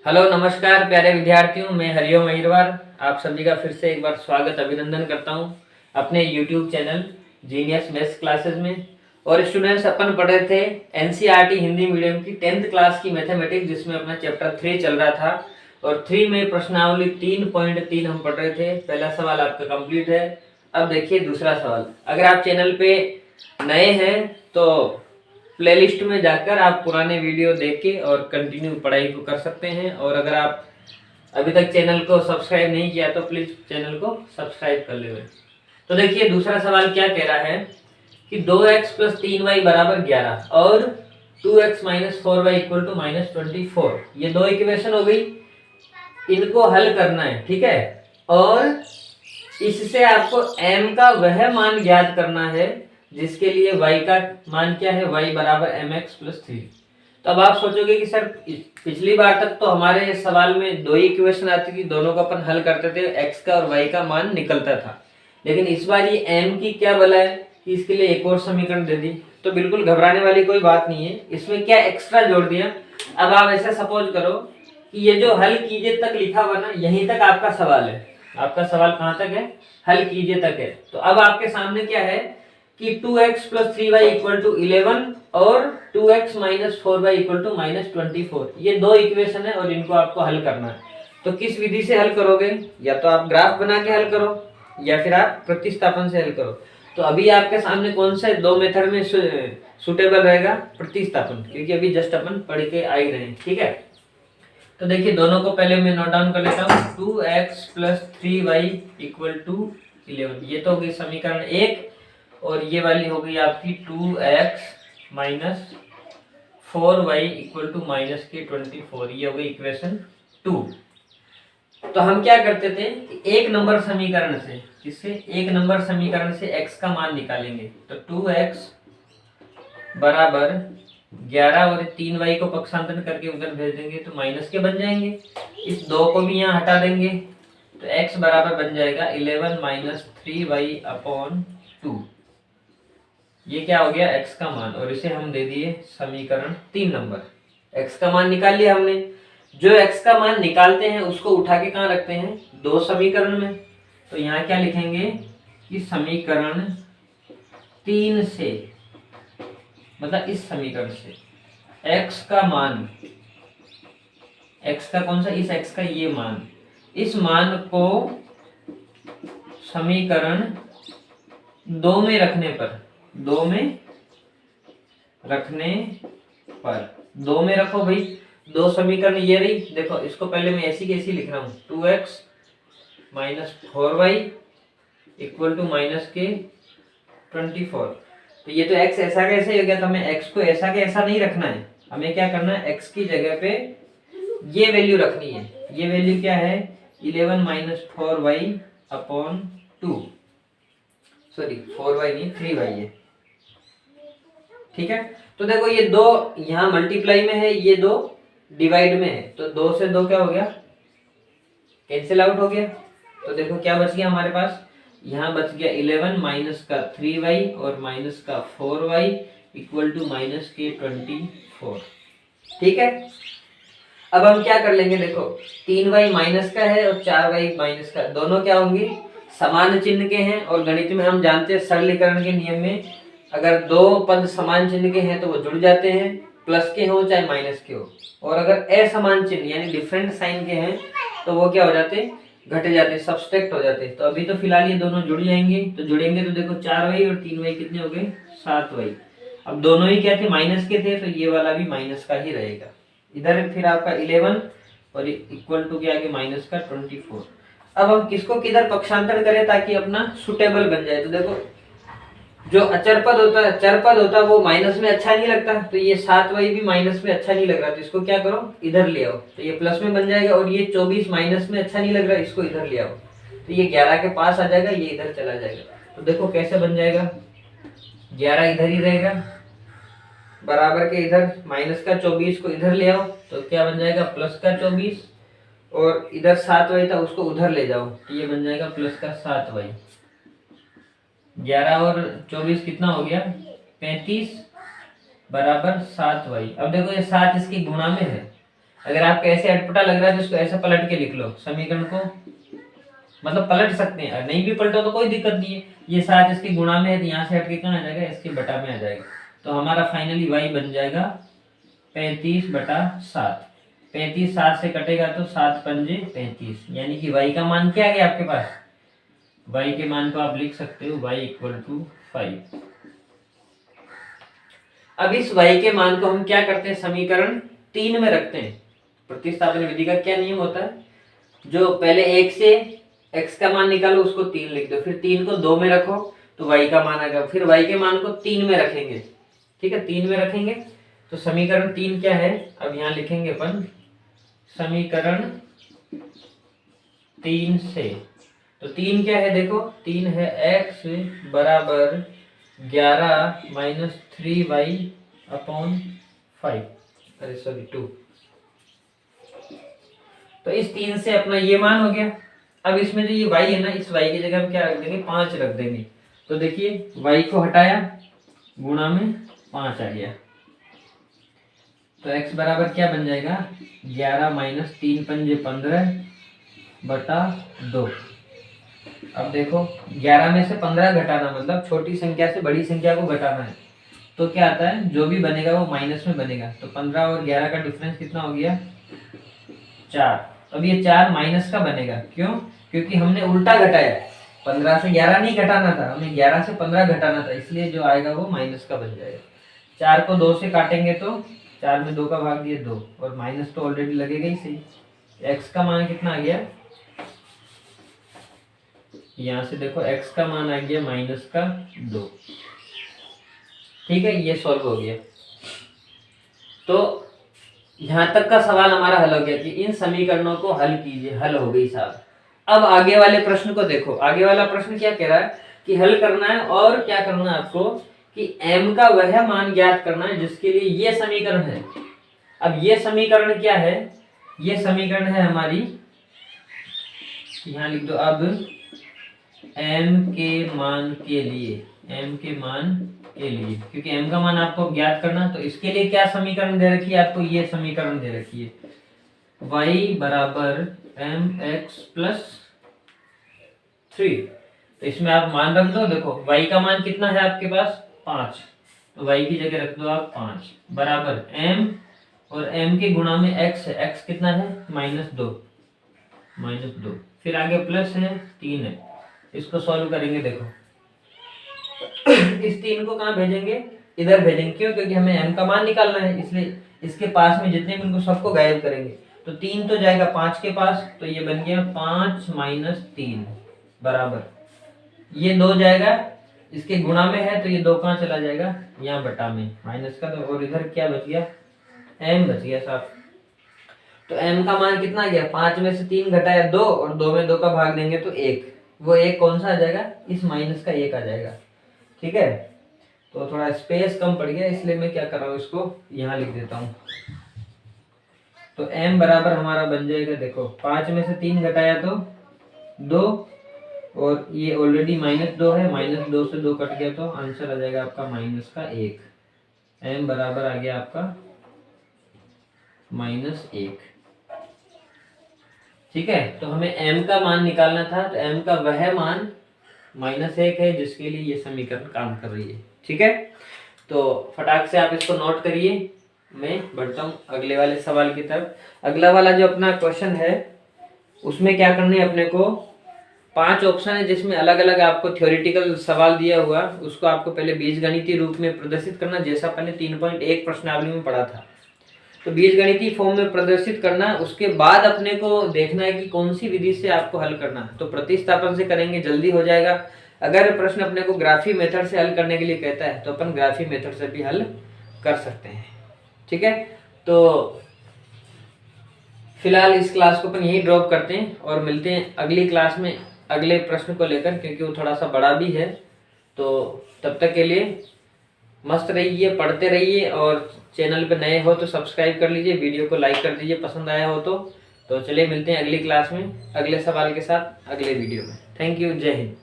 Hello नमस्कार प्यारे विद्यार्थियों, मैं हरिओम अहिरवार आप सभी का फिर से एक बार स्वागत अभिनंदन करता हूं अपने YouTube channel genius maths classes में। और स्टूडेंट्स, अपन पढ़ रहे थे एनसीईआरटी हिंदी मीडियम की 10th क्लास की मैथमेटिक्स, जिसमें अपना चैप्टर 3 चल रहा था। और 3 में प्रश्नावली 3.3 हम पढ़ रहे थे। पहला सवाल आपका कंप्लीट है। अब देखिए दूसरा सवाल। अगर आप चैनल पे नए हैं तो प्लेलिस्ट में जाकर आप पुराने वीडियो देख के और कंटिन्यू पढ़ाई को कर सकते हैं। और अगर आप अभी तक चैनल को सब्सक्राइब नहीं किया तो प्लीज चैनल को सब्सक्राइब कर ले। तो देखिए दूसरा सवाल क्या कह रहा है कि 2x प्लस 3y बराबर 11 और 2x minus 4y equal to minus 24। ये दो इक्वेशन हो गई, इनको हल करना है, ठीक है। और इससे आपको m का वह मान ज्ञात करना है जिसके लिए y का मान क्या है, y बराबर mx प्लस 3। तो अब आप सोचोगे कि सर पिछली बार तक तो हमारे सवाल में दो ही इक्वेशन आती थी, दोनों का अपन हल करते थे, x का और y का मान निकलता था। लेकिन इस बार ये m की क्या बला है कि इसके लिए एक और समीकरण दे दी। तो बिल्कुल घबराने वाली कोई बात नहीं है, इसमें क्या एक्स्ट्रा जोड़ दिया। अब आप ऐसा सपोज करो कि ये जो हल कीजिए तक लिखा हुआ ना, यहीं तक आपका सवाल है। आपका सवाल कहाँ तक है? हल कीजिए तक है। तो अब आपके सामने क्या है कि 2x plus 3y equal to 11 और 2x minus 4y equal to minus 24। ये दो इक्वेशन है और इनको आपको हल करना है। तो किस विधि से हल करोगे? या तो आप ग्राफ बना के हल करो या फिर आप प्रतिस्थापन से हल करो। तो अभी आपके सामने कौन से दो मेथड में सुटेबल रहेगा? प्रतिस्थापन, क्योंकि अभी जस्ट अपन पढ़ के आ ही रहे हैं, ठीक है। तो देखिए दोनों को पहले मैं नोट डाउन कर लेता हूँ। 2x plus 3y equal to 11, ये तो होगी समीकरण 1। और ये वाली हो गई आपकी 2x minus 4y equal to minus के 24, ये हो गई इक्वेशन 2। तो हम क्या करते थे कि एक नंबर समीकरण से, किससे? एक नंबर समीकरण से x का मान निकालेंगे। तो 2x बराबर 11 और 3y को पक्षांतर करके उधर भेज देंगे तो माइनस के बन जाएंगे। इस 2 को भी यहाँ हटा देंगे तो x बराबर बन जाएगा 11 माइनस 3y अपॉन 2। ये क्या हो गया? x का मान, और इसे हम दे दिए समीकरण 3 नंबर। x का मान निकाल लिया हमने। जो x का मान निकालते हैं उसको उठा के कहाँ रखते हैं? दो समीकरण में। तो यहाँ क्या लिखेंगे कि समीकरण 3 से, मतलब इस समीकरण से x का मान, x का कौन सा? इस x का ये मान, इस मान को समीकरण 2 में रखने पर, 2 में रखो भाई। दो समीकरण ये रही, देखो इसको पहले मैं ऐसी कैसी लिख रहा हूँ, 2x minus 4y equal to minus के 24। तो ये तो x ऐसा कैसे हो गया, तो हमें x को ऐसा के ऐसा नहीं रखना है। हमें क्या करना है, x की जगह पे ये वैल्यू रखनी है। ये वैल्यू क्या है? 11 minus 4y upon 2, sorry 4y नहीं 3y है, ठीक है। तो देखो ये दो यहाँ मल्टीप्लाई में है, ये दो डिवाइड में है, तो 2 से 2 क्या हो गया? कैंसिल आउट हो गया। तो देखो क्या बच गया हमारे पास, यहाँ बच गया 11 माइनस का 3y और माइनस का 4y इक्वल टू माइनस के 24, ठीक है। अब हम क्या कर लेंगे, देखो 3y माइनस का है और 4y माइनस का, दोनों क्या होंगे? समान चिन्ह के हैं। और गणित में हम जानते हैं सरलीकरण के नियम में, अगर दो पद समान चिन्ह के हैं तो वो जुड़ जाते हैं, प्लस के हो चाहे माइनस के हो। और अगर असमान चिन्ह यानी डिफरेंट साइन के हैं तो वो क्या हो जाते? घट जाते, सब्सट्रैक्ट हो जाते। तो अभी तो फिलहाल ये दोनों जुड़ जाएंगे, तो जुड़ेंगे तो देखो 4y और 3y कितने हो गए? 7y। अब दोनों ही क्या थे? माइनस के थे, तो ये वाला भी माइनस का ही रहेगा। इधर फिर आपका 11 और इक्वल टू क्या, माइनस का 24। अब हम किसको किधर पक्षांतर करें ताकि अपना सुटेबल बन जाए? तो देखो जो अचर पद होता है, चर पद होता है, वो माइनस में अच्छा नहीं लगता। तो ये 7y भी माइनस में अच्छा नहीं लग रहा, तो इसको क्या करो? इधर ले आओ, तो ये प्लस में बन जाएगा। और ये 24 माइनस में अच्छा नहीं लग रहा, इसको इधर ले आओ, तो ये 11 के पास आ जाएगा, ये इधर चला जाएगा। तो देखो कैसे बन जाएगा, 11 इधर ही रहेगा, बराबर के इधर माइनस का 24 को इधर ले आओ, तो क्या बन जाएगा? प्लस का 24। और इधर 7y था, उसको उधर ले जाओ, तो ये बन जाएगा प्लस का 7y। 11 और 24 कितना हो गया? 35 बराबर 7y। अब देखो ये 7 इसकी गुणा में है, अगर आपको ऐसे अटपटा लग रहा है तो इसको ऐसा पलट के लिख लो समीकरण को, मतलब पलट सकते हैं, नहीं भी पलटो तो कोई दिक्कत नहीं है। ये 7 इसके गुणा में है तो यहाँ से हट के कहाँ आ जाएगा, इसके बटा में आ जाएगा। तो हमारा फाइनली y बन जाएगा 35/7। 35 7 से कटेगा तो 7 पंजे 35, यानी कि y का मान क्या आ गया आपके पास, y के मान को आप लिख सकते हो y = 5। अब इस y के मान को हम क्या करते हैं, समीकरण 3 में रखते हैं। प्रतिस्थापन विधि का क्या नियम होता है, जो पहले 1 से x का मान निकालो उसको 3 लिख दो, फिर 3 को 2 में रखो तो y का मान आएगा, फिर y के मान को 3 में रखेंगे। ठीक है, 3 में रखेंगे तो समीकरण 3 क्या है, अब यहाँ लिखेंगे अपन समीकरण 3 से। तो 3 क्या है, देखो 3 है x बराबर 11 - 3y/5, अरे सॉरी 2। तो इस 3 से अपना ये मान हो गया। अब इसमें जो ये y है ना, इस y की जगह हम क्या रख देंगे, 5 रख देंगे। तो देखिए y को हटाया, गुणा में 5 आ गया, तो x बराबर क्या बन जाएगा, 11 - 3 पंजे 15/2। अब देखो 11 में से 15 घटाना, मतलब छोटी संख्या से बड़ी संख्या को घटाना है, तो क्या आता है, जो भी बनेगा वो माइनस में बनेगा। तो 15 और 11 का डिफरेंस कितना हो गया, 4। अब ये 4 माइनस का बनेगा, क्यों, क्योंकि हमने उल्टा घटाया, 15 से 11 नहीं घटाना था, हमें 11 से 15 घटाना था, इसलिए जो आएगा वो माइनस का बन जाएगा। 4 को 2 से काटेंगे तो 4 में 2 का भाग दिए 2, और माइनस तो ऑलरेडी लगेगा ही सही। x का मान कितना आ गया, यहाँ से देखो x का मान आ गया -2। ठीक है, ये सॉल्व हो गया। तो यहाँ तक का सवाल हमारा हल हो गया कि इन समीकरणों को हल कीजिए, हल हो गई साहब। अब आगे वाले प्रश्न को देखो, आगे वाला प्रश्न क्या कह रहा है कि हल करना है, और क्या करना है आपको कि m का वह मान ज्ञात करना है जिसके लिए ये समीकरण है। अब ये समीकरण क्या है, ये समीकरण है हमारी, यहाँ लिख दो अब m के मान के लिए, m के मान के लिए, क्योंकि m का मान आपको ज्ञात करना, तो इसके लिए क्या समीकरण दे रखी है आपको, ये समीकरण दे रखी है y बराबर mx+3। तो इसमें आप मान रख दो, देखो y का मान कितना है आपके पास, 5, तो y की जगह रख दो आप 5 बराबर m, और m के गुणा में x है, x कितना है -2, फिर आगे प्लस है 3 है। इसको सॉल्व करेंगे, देखो इस 3 को कहाँ भेजेंगे, इधर भेजेंगे, क्यों, क्योंकि हमें m का मान निकालना है, इसलिए इसके पास में जितने भी उनको सबको गायब करेंगे। तो 3 तो जाएगा 5 के पास, तो ये बन गया 5 - 3 बराबर, ये 2 जाएगा, इसके गुणा में है तो ये 2 कहाँ चला जाएगा, यहाँ बटा में माइनस का, तो और इधर क्या बच गया, m बच गया साहब। तो m का मान कितना गया, 5 में से 3 घटाया 2, और 2 में 2 का भाग देंगे तो 1, वो 1 कौन सा आ जाएगा, इस माइनस का 1 आ जाएगा। ठीक है, तो थोड़ा स्पेस कम पड़ गया, इसलिए मैं क्या कर रहा हूँ, इसको यहाँ लिख देता हूँ। तो m बराबर हमारा बन जाएगा, देखो 5 में से 3 घटाया तो 2, और ये ऑलरेडी -2 है, -2 से 2 कट गया तो आंसर आ जाएगा आपका -1। m बराबर आ गया आपका -1। ठीक है, तो हमें m का मान निकालना था, तो m का वह मान -1 है जिसके लिए ये समीकरण काम कर रही है। ठीक है, तो फटाक से आप इसको नोट करिए, मैं बढ़ता हूँ अगले वाले सवाल की तरफ। अगला वाला जो अपना क्वेश्चन है उसमें क्या करना है अपने को, 5 ऑप्शन है जिसमें अलग अलग आपको थ्योरेटिकल सवाल दिया हुआ, उसको आपको पहले बीजगणितीय रूप में प्रदर्शित करना, जैसा पहले 3.1 प्रश्नावली में पढ़ा था। तो बीजगणितीय फॉर्म में प्रदर्शित करना, उसके बाद अपने को देखना है कि कौन सी विधि से आपको हल करना है। तो प्रतिस्थापन से करेंगे, जल्दी हो जाएगा। अगर प्रश्न अपने को ग्राफी मेथड से हल करने के लिए कहता है तो अपन ग्राफी मेथड से भी हल कर सकते हैं। ठीक है, तो फिलहाल इस क्लास को अपन यही ड्रॉप करते हैं और मिलते हैं अगली क्लास में अगले प्रश्न को लेकर, क्योंकि वो थोड़ा सा बड़ा भी है। तो तब तक के लिए मस्त रहिए, पढ़ते रहिए, और चैनल पे नए हो तो सब्सक्राइब कर लीजिए, वीडियो को लाइक कर दीजिए पसंद आया हो तो चलिए मिलते हैं अगली क्लास में अगले सवाल के साथ अगले वीडियो में। थैंक यू, जय हिंद।